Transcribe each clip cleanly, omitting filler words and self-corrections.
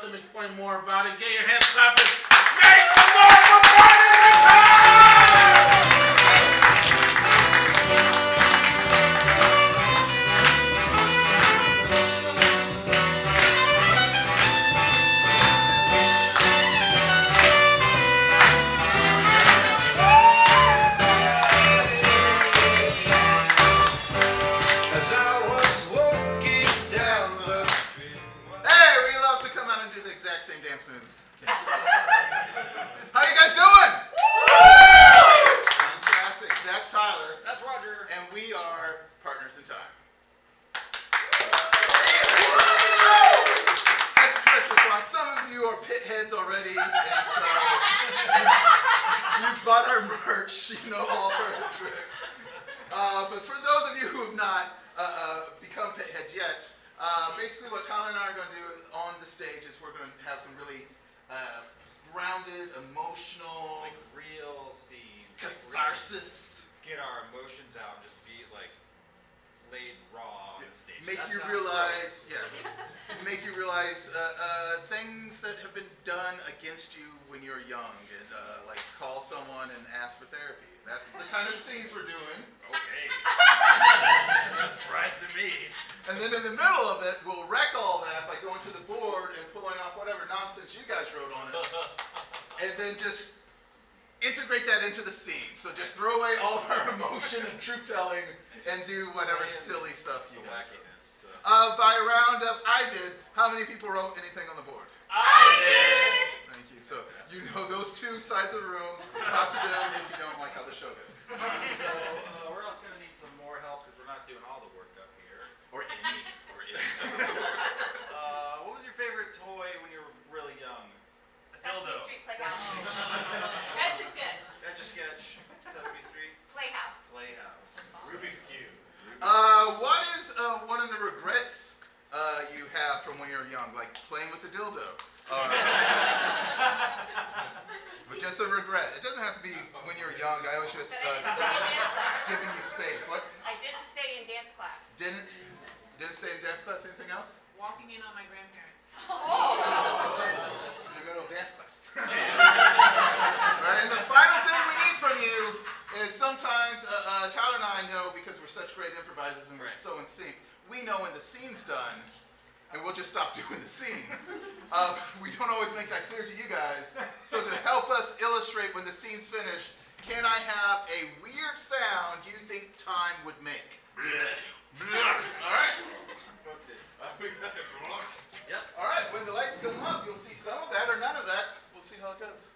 let them explain more about it. Get your hands clapping. Make some more for Party Time! As I was walking down the street. Hey, we love to come out and do the exact same dance moves. How you guys doing? Fantastic. That's Tyler. That's Roger. And we are partners in time. That's Christmas. Well, some of you are pit heads already, and so you've bought our merch. You know all of our tricks. But for those of you who have not become pit heads yet, basically what Tyler and I are going to do on the stage is we're going to have some really grounded, emotional, Like real scenes. catharsis. Get our emotions out and just be like laid raw on the stage. Make That you sounds realize, gross. make you realize things that have been done against you when you're young, and like call someone and ask for therapy. That's the kind of scenes we're doing. Okay. Surprise to me. And then in the middle of it, we'll wreck all that by going to the board and pulling off whatever nonsense you guys wrote on it, and then just integrate that into the scene. So just throw away all of our emotion and truth telling and do whatever silly stuff you The guys wackiness. wrote. By a round of I did, how many people wrote anything on the board? I did! Thank you. So you know those two sides of the room. Talk to them if you don't like how the show goes. So we're also going to need some more help because we're not doing all the work up here. Or any. What was your favorite toy when you were really young? Sesame Street Playhouse. Etch a Sketch. Etch a Sketch, Sesame Street, Playhouse. Playhouse. Rubik's Cube. What is one of the regrets you have from when you were young, like playing with a dildo? But just a regret. It doesn't have to be when you were young. I was just giving you space. What? I didn't stay in dance class. Didn't stay in dance class? Anything else? Walking in on my grandparents. In the middle of dance class. Right, and the final thing we need from you is sometimes Tyler and I know, because we're such great improvisers and we're so in sync, we know when the scene's done, and we'll just stop doing the scene. We don't always make that clear to you guys. So to help us illustrate when the scene's finished, can I have a weird sound you think time would make? All right? Yep. All right, when the lights come up, you'll see some of that or none of that. We'll see how it goes.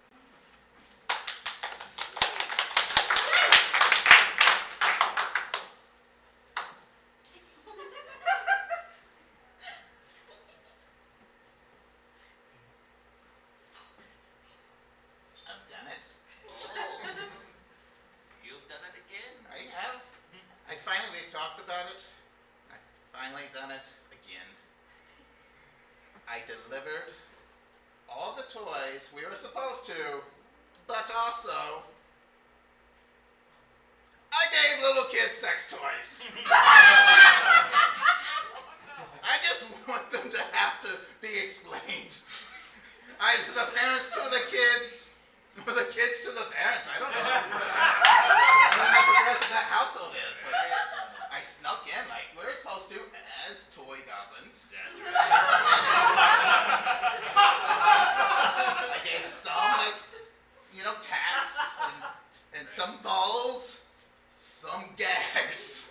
I've done it. You've done it again? I have. We've talked about it. I've finally done it again. I delivered all the toys we were supposed to, but also I gave little kids sex toys. I just want them to have to be explained. Either the parents to the kids, or the kids to the parents. I don't know how the rest of that household is, but I snuck in like we're supposed to as toy goblins. That's I gave some, like, tacks and some balls, some gags.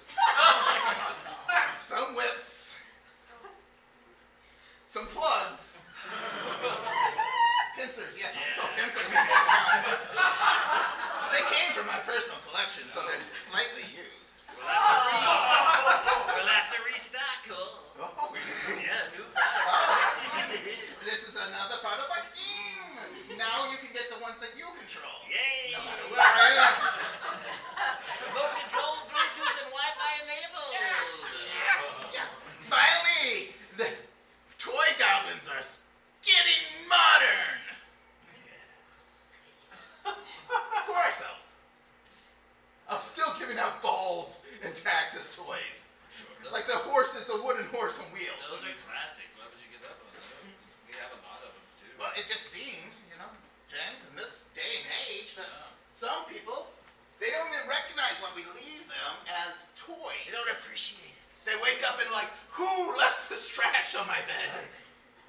toys. They don't appreciate it. They wake up and like, who left this trash on my bed?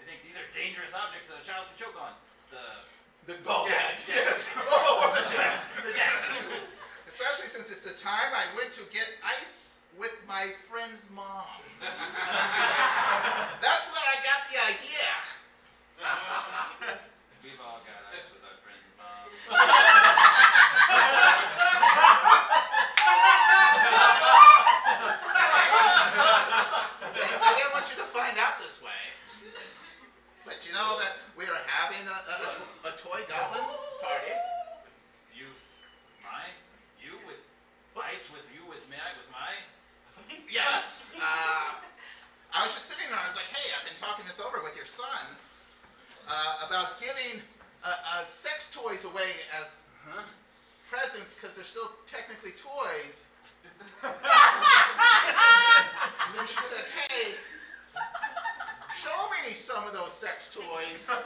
They think these are dangerous objects that a child can choke on. The ball Jazz. bag. Yes. Oh, the jazz. The jazz. Especially since it's the time I went to get ice with my friend's mom. That's when I got the idea. We've all got ice with our friend's mom. I didn't want you to find out this way. But you know that we are having a toy goblin party. You with ice with you with me with my. Yes. I was just sitting there. I was like, hey, I've been talking this over with your son about giving sex toys away as presents because they're still technically toys. And then she said, hey, show me some of those sex toys. What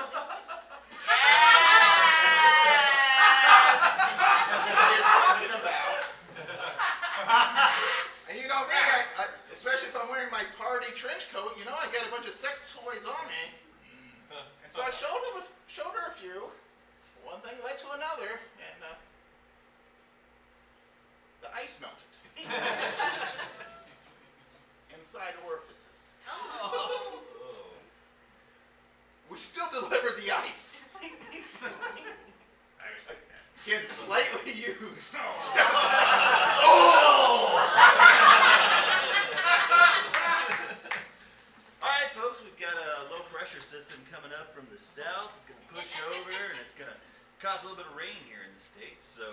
are you talking about? And you know me, I, especially if I'm wearing my party trench coat, you know I got a bunch of sex toys on me. And so I showed her a few. One thing led to another, and the ice melted. Inside orifices. Oh. We still deliver the ice. I respect that. Again, slightly used. Alright folks, we've got a low pressure system coming up from the south. It's going to push over and it's going to cause a little bit of rain here in the States. So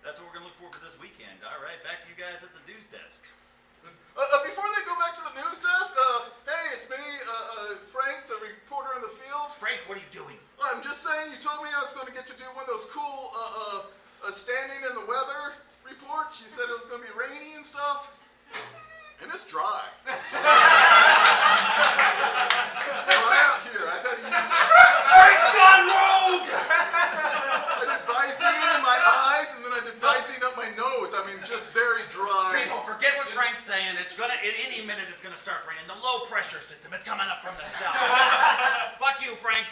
that's what we're going to look for this weekend. Alright, back to you guys at the news desk. Before they go back to the news desk, hey, it's me, Frank, the reporter in the field. Frank, what are you doing? I'm just saying, you told me I was going to get to do one of those cool standing in the weather reports. You said it was going to be rainy and stuff. And it's dry. It's dry out here. I've had to use... Frank's gone rogue! I did Visine in my eyes, and then I did Visine up my nose. I mean, just very dry. People, forget what Frank's saying. It's gonna, in any minute, it's gonna start raining. The low pressure system, it's coming up from the south. Fuck you, Frank.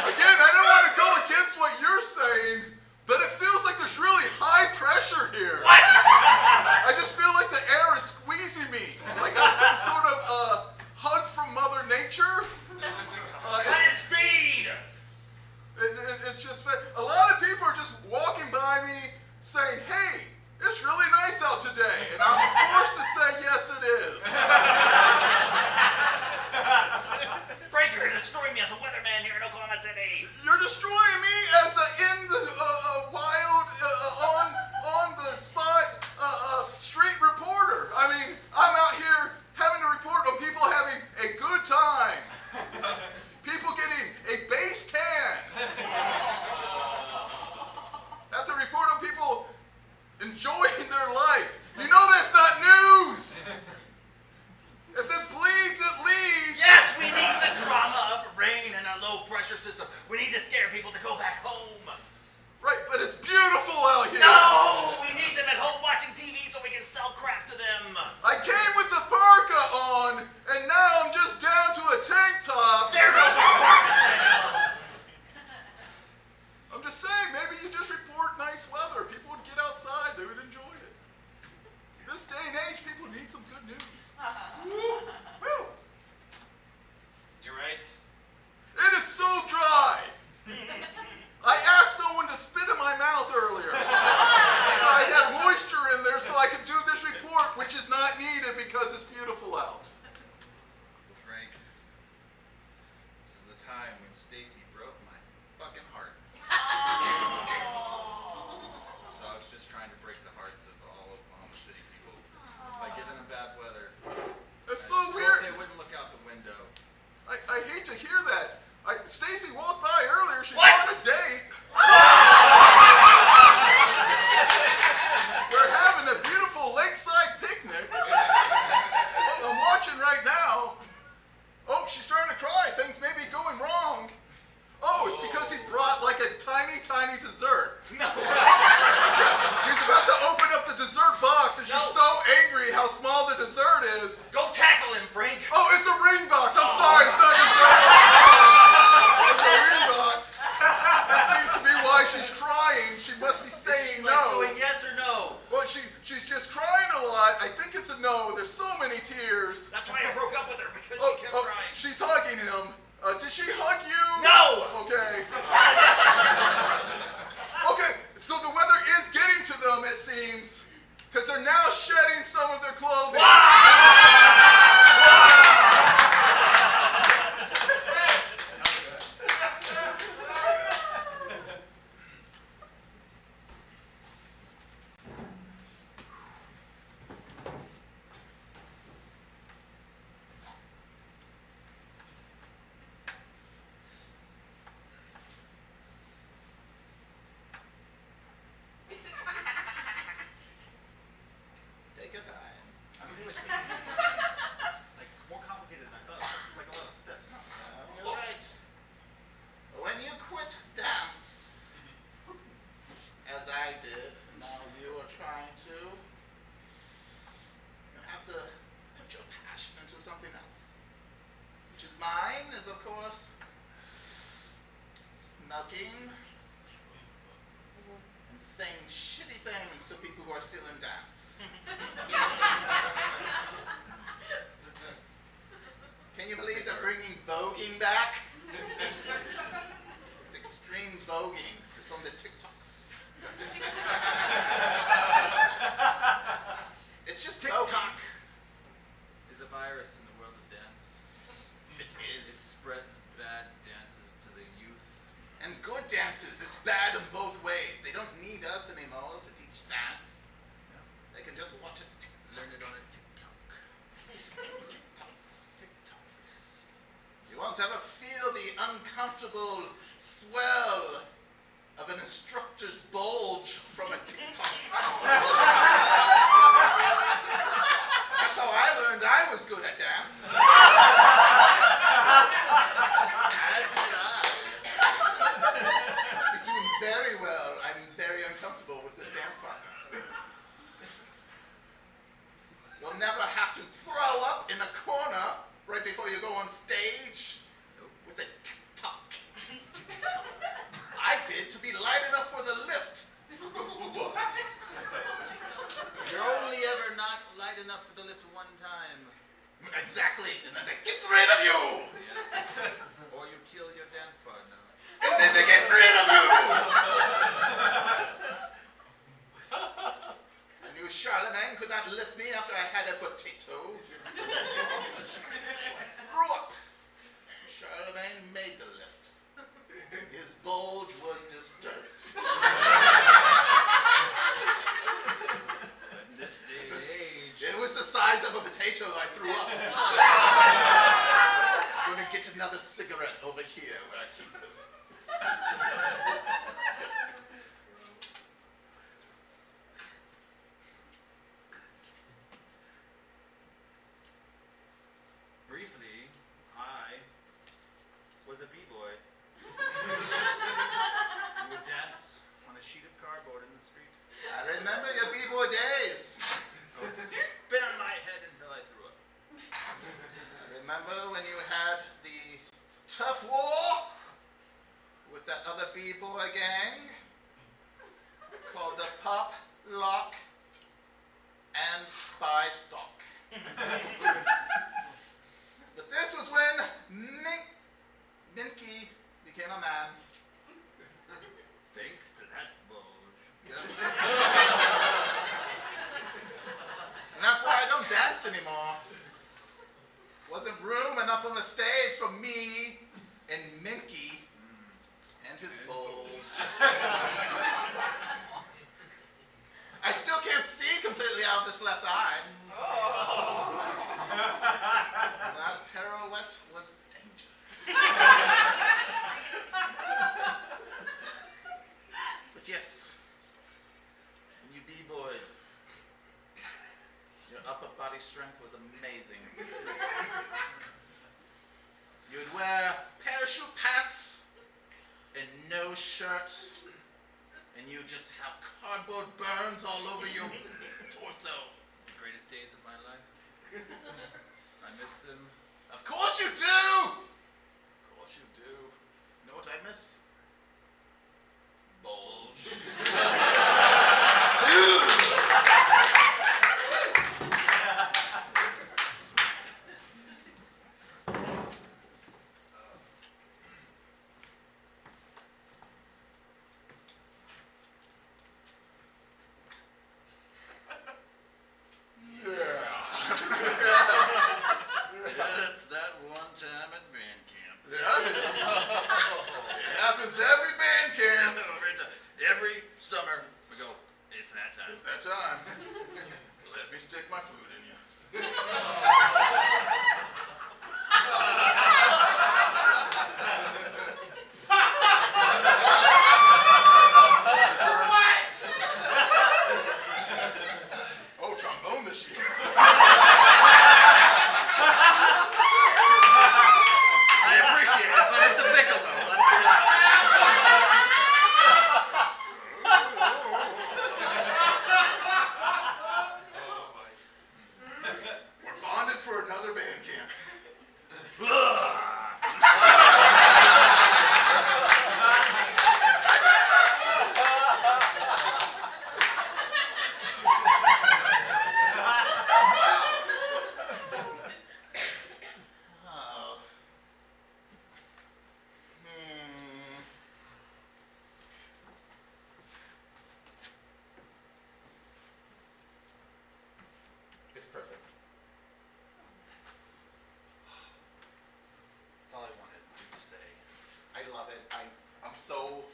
Again, I don't want to go against what you're saying, but it feels like there's really high pressure here. What? I just feel like the air is squeezing me. Like that's some sort of hug from Mother Nature. Cut his feed! It's just a lot of people are just walking by me saying, hey, it's really nice out today. And I'm forced to say, yes, it is. Frank, you're gonna destroy me as a weatherman here in Oklahoma City. You're destroying me as in the wild, on the spot street reporter. I mean, I'm out here having to report on people having a good time. People getting a base tan. Have to report on people enjoying their life. You know that's not news. If it bleeds, it leads. Yes, we need the drama of rain and a low pressure system. We need to scare people to go back home. Right, but it's beautiful out here. No! We need them at home watching TV so we can sell crap to them. I came with the parka on, and now I'm just down to a tank top. There goes our parka sales. I'm just saying, maybe you just report nice weather. People would get outside, they would enjoy it. This day and age, people need some good news. Woo. Woo. You're right. It is so dry. I asked someone to spit in my mouth earlier. So I had moisture in there so I could do this report, which is not needed because it's beautiful out. Well, Frank, this is the time when Stacey broke my fucking heart. So I was just trying to break the hearts of all Oklahoma City people by giving them bad weather. That's just crying a lot. I think it's a no. There's so many tears. That's why I broke up with her, because Oh, she kept oh, crying. she's hugging him. Did she hug you? No! Okay. Okay, so the weather is getting to them, it seems, because they're now shedding some of their clothing. Take your time. I mean, it's like more complicated than I thought. It's like a lot of steps. You're right. When you quit dance, as I did, now you are trying to, you have to put your passion into something else. Which is mine, is of course, snugging and saying shitty things to people who are still in dance. Can you believe they're bringing voguing back? It's extreme voguing from the TikToks. It's just TikTok is a virus in the world of dance. It It is. spreads bad dances to the youth. And good dances is bad in both ways. They don't need us anymore to teach dance. They can just watch it. Learn it on a TikTok. TikToks. You won't ever feel the uncomfortable swell of an instructor's bulge from a TikTok. That's how I learned I was good at dance. As did I. Must be doing very well. I'm very uncomfortable with this dance partner. You'll never have to throw up in a corner right before you go on stage with a TikTok. I did to be light enough for the lift. You're only ever not light enough for the lift one time. Exactly. And then they get rid of you. Yes. Or you kill your dance partner. And then they get rid of you. I knew Charlemagne could not lift me after I had a potato. Threw up. Charlemagne made the lift. His bulge was disturbed. In this day and age. It was the size of a potato I threw up. I'm gonna get another cigarette over here where I keep them. Briefly, I was a b-boy. We would dance on a sheet of cardboard in the street. I remember your b-boy days. I would spit on my head until I threw up. I remember when you had the tough war with that other b-boy gang called the Pop, Lock, and Buy Stock. But this was when Minky became a man. Thanks to that bulge. Yes. And that's why I don't dance anymore. Wasn't room enough on the stage for me and Minky and his bulge. I still can't see completely out of this left eye. That pirouette was danger. But yes, when you b-boyed, your upper body strength was amazing. You'd wear parachute pants and no shirt, and you just have cardboard burns all over your torso. It's the greatest days of my life. I miss them. Of course you do! Of course you do. You know what I miss? Bulge. time. It's that time. Let me stick my flute in you. Oh, trombone this year. I appreciate it, but it's a piccolo. Let's be honest. We're bonded for another band camp. Oh. It's perfect. That's all I wanted you to say. I love it. I'm so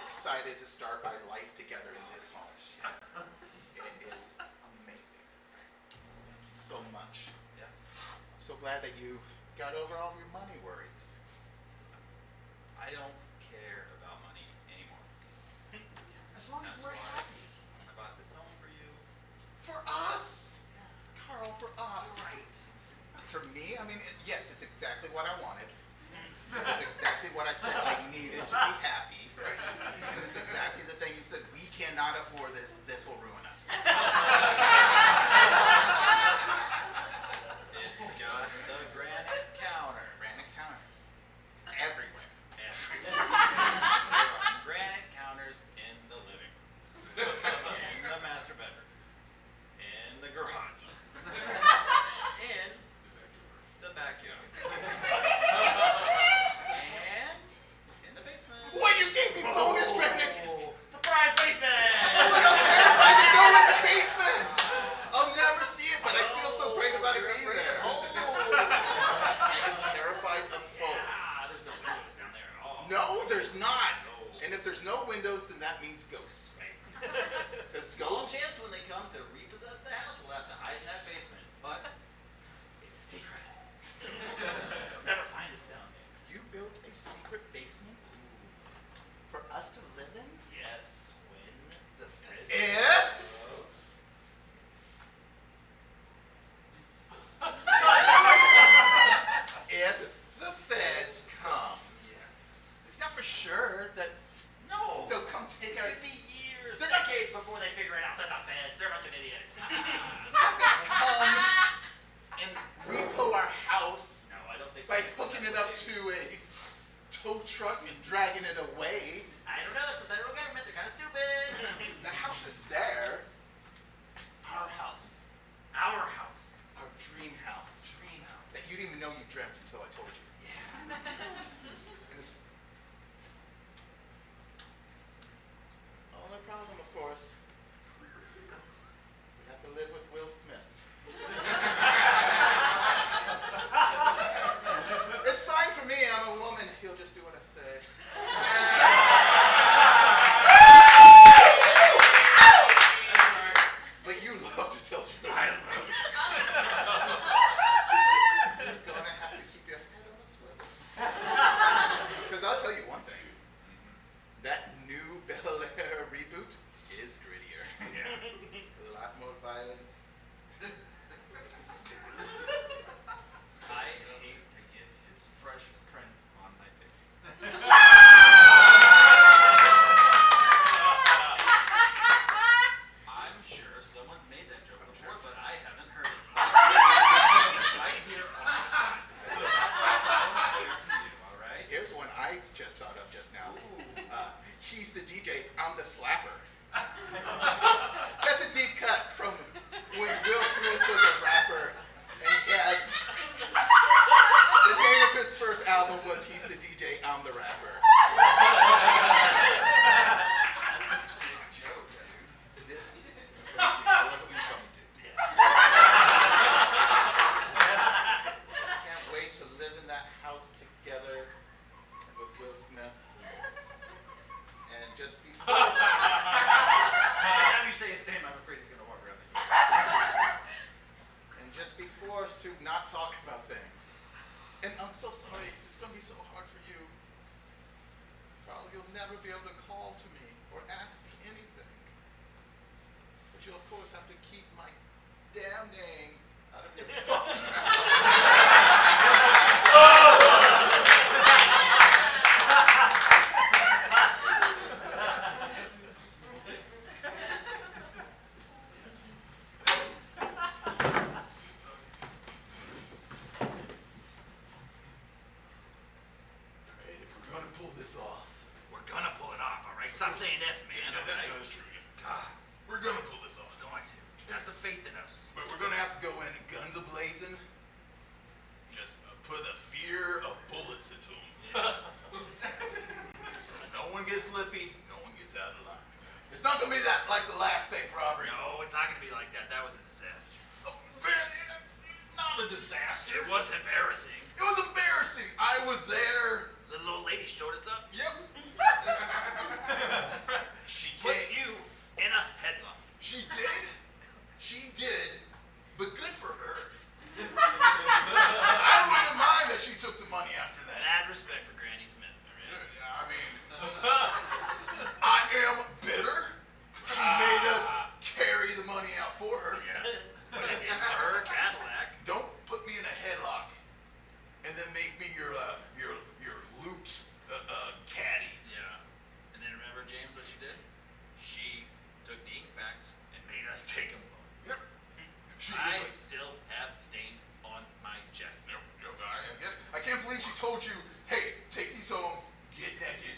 excited to start our life together in this home. It is amazing. Thank you so much. Yeah. I'm so glad that you got over all of your money worries. I don't care about money anymore. As long as That's we're why happy. I bought this home for you. For us! Carl, for us. Right. For me, I mean, yes, it's exactly what I wanted. It's exactly what I said I needed to be happy. And it's exactly the thing you said, we cannot afford this, this will ruin us. It's got the granite counter. Granite counters. Everywhere. Granite counters in the living room, in the master bedroom, in the garage, in the backyard, and in the basement. What, you gave me bonus granite? Surprise basement! Oh, I'm terrified to go into basements! I'll never see it, but I feel so great about it being there. I'm terrified of holes. Ah, there's no windows down there at all. No, there's not. No. And if there's no windows, then that means ghosts. Because No ghosts, chance when they come to repossess the house, we'll have to hide in that basement. But it's a secret. They'll never find us down there. you built a secret basement for us to live in? Yes, when the feds If? If the feds come. Yes. It's not for sure that No. they'll come take our... It'd be years, They're not- decades before they figure it out. They're the feds. They're a bunch of idiots. come and repo our house No, I don't think by hooking it up to a tow truck and dragging it away. I don't know. It's the federal government. They're kind of stupid. The house is there. Our house. Our house. Our dream house. Dream house. That you didn't even know you dreamt until I told you. Yeah. And it's... Only problem, of course, we have to live with Will Smith. It's fine for me. I'm a woman. He'll just do what I say. But you love to tell jokes. I love it. You're gonna have to keep your head on a swivel. Because I'll tell you one thing. That new Bel Air reboot is grittier. Yeah. A lot more violence. I hate to get his fresh prints on my face. I'm sure someone's made that joke before, but I haven't heard it. Right here on the spot. That sounds clear to you, all right? Here's one I just thought of just now. He's the DJ, I'm the slapper. That's a deep cut from when Will Smith was a rapper and he had the name of his first album was He's the DJ, I'm the Rapper. That's a sick joke, dude. This, I love what you're coming to. Can't wait to live in that house together and with Will Smith and just be forced. Every time you say his name, I'm us to not talk about things. And I'm so sorry, it's going to be so hard for you. Charlie, you'll never be able to call to me or ask me anything. But you'll, of course, have to keep my damn name out of your fucking mouth. Alright, if we're going to pull this off. We're gonna pull it off, all right? Stop saying F, man. Yeah, all right? that's true. God, We're going to pull this off. we're going to. Have some faith in us. But we're gonna have to go in guns a-blazing. Just put the fear of bullets into them. No one gets lippy, no one gets out alive. It's not gonna be that like the last bank robbery. No, it's not gonna be like that. That was a disaster. Oh, man, not a disaster. It was embarrassing. It was embarrassing. I was there. The little lady showed us up. Yep. She Put came. you in a headlock. She did. She did. But good for her. I don't even mind that she took the money after that. Mad respect for Granny Smith. All right? Yeah, I mean, I am bitter. She made us carry the money out for her. Yeah. Put it in her Cadillac. Don't put me in a headlock and then make me your loot caddy. Yeah. And then remember, James, what she did? She took the ink packs and made us take them. Yep. She was I like, still have stained on my chest. yep, I get it. I can't believe she told you, hey, take these home, get naked.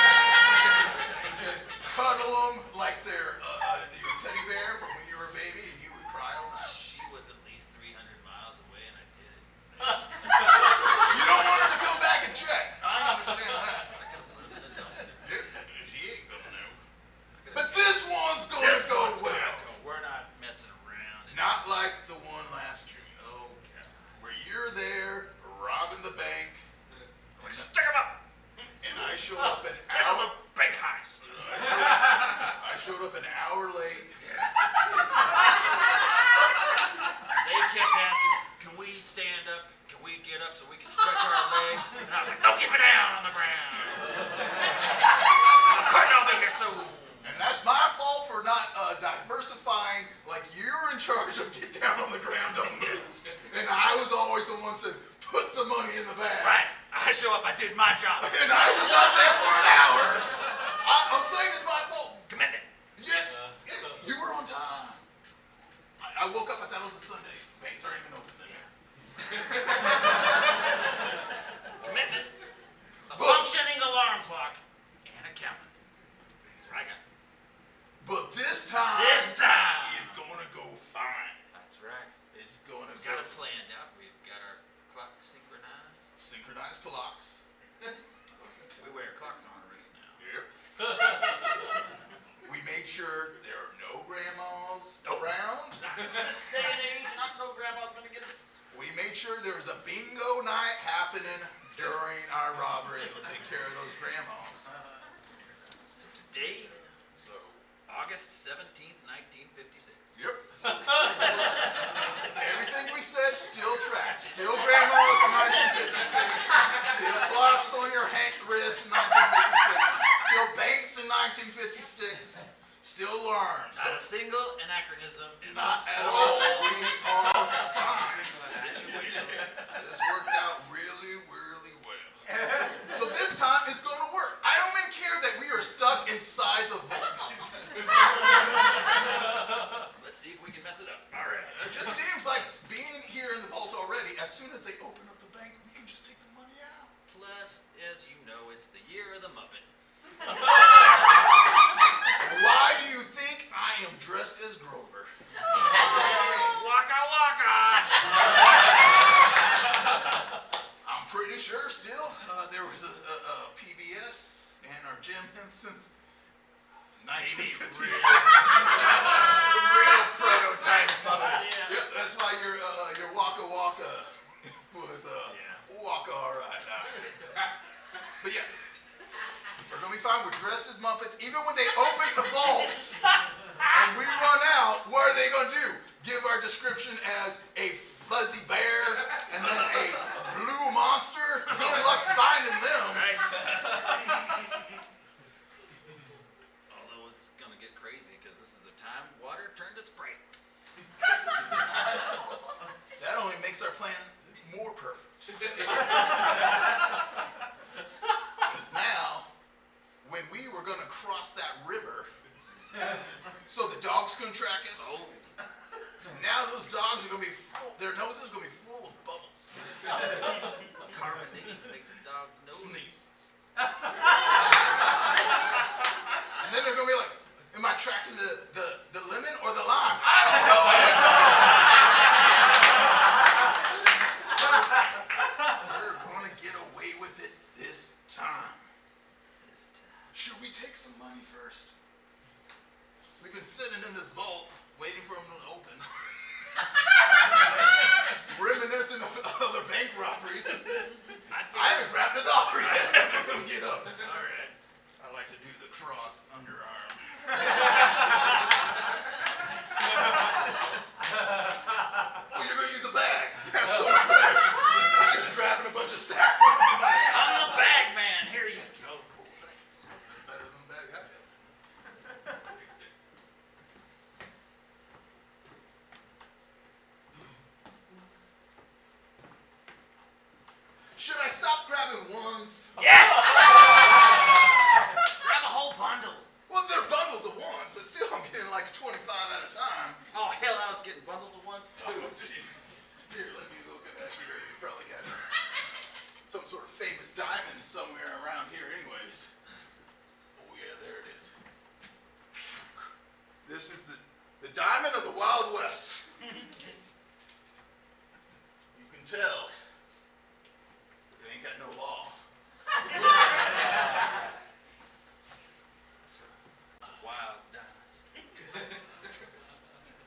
And just cuddle them like they're your teddy bear from when you were a baby and you would cry all night. She was at least 300 miles away, and I did it. You don't want her to come back and check. I understand that. I could have put them in a dumpster. Yeah, she ain't gonna know. But this one's gonna This go one's well. gonna go. We're not messing around. Not like the one last June, Oh, God. where you're there robbing the bank, Stick 'em up! and I showed up an This is hour. a big heist. I showed up an hour late. They kept asking, can we stand up? Can we get up so we can stretch our legs? And I was like, no, keep it down on the ground. I'm putting over here soon. And that's my fault for not diversifying. Like you're in charge of get down on the ground, don't move. And I was always the one said, put the money in the bag. Right. I show up, I did my job. And I was not there for an hour. I'm saying it's my fault. Commitment. Yes, you were on time. I woke up, I thought it was a Sunday. Banks aren't even open then. Commitment. A But- functioning alarm clock and a calendar. That's what I got. But this time, This time. is gonna go fine. That's right. It's gonna We've go got it planned out. We've got our clock synchronized. synchronized clocks. We wear clocks on our wrists now. Yep. We made sure there are no grandmas Nope. around. This day and age, not no grandma's gonna get us. We made sure there was a bingo night happening during our robbery. We'll take care of those grandmas. So today, So, August 17th, 1956. yep. Everything we said still tracks. Still grandmas in 1956. Still clocks on your wrist in 1956. Still banks in 1956. Still alarms. Not a single anachronism in Not this at whole all. We are fine. situation. This worked out really, really well. So this time it's going to work. I don't even care that we are stuck inside the vault. Let's see if we can mess it up. All right. It just seems like being here in the vault already, as soon as they open up the bank, we can just take the money out. Plus, as you know, it's the year of the Muppet. Why do you think I am dressed as Grover? Waka waka! I'm pretty sure still there was a PBS and our Jim Henson 1956. Some real prototype Muppets. Yep, that's why your Waka Waka was Yeah. Waka all right. But yeah, we're gonna be fine. We're dressed description as a fuzzy bear and then a blue monster, good luck finding them. Right. Although it's gonna get crazy because this is the time water turned to Sprite. That only makes our plan more perfect. Because now, when we were going to cross that river, so the dogs couldn't track us, Oh, now those dogs are going to be full, their noses are going to be full of bubbles. carbonation makes a dog's nose. Sneezes. And then they're going to be like, am I tracking the lemon or the lime? I don't know. We're going to get away with it this time. This time. Should we take some money first? We've been sitting in this vault waiting for them to open. Reminiscent of other bank robberies. I haven't grabbed a dollar yet. I'm going to get up. All right. I like to do the cross underarm. Oh, you're going to use a bag. That's so much better. I'm just grabbing a bunch of stacks from my hand. I'm the bag man. Here you go. Oh, thanks. That's better than the bag I had. Should I stop grabbing ones? Yes! Grab a whole bundle. Well, they're bundles of ones, but still I'm getting like 25 at a time. Oh, hell, I was getting bundles of ones too. Oh, jeez. Here, let me look at that here. You probably got some sort of famous diamond somewhere around here anyways. Oh, yeah, there it is. This is the diamond of the Wild West. You can tell. They ain't got no law. It's a wild diamond.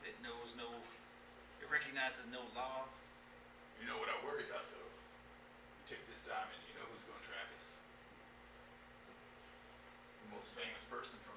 It knows no, it recognizes no law. You know what I worry about, though? You take this diamond, you know who's going to track us? The most famous person from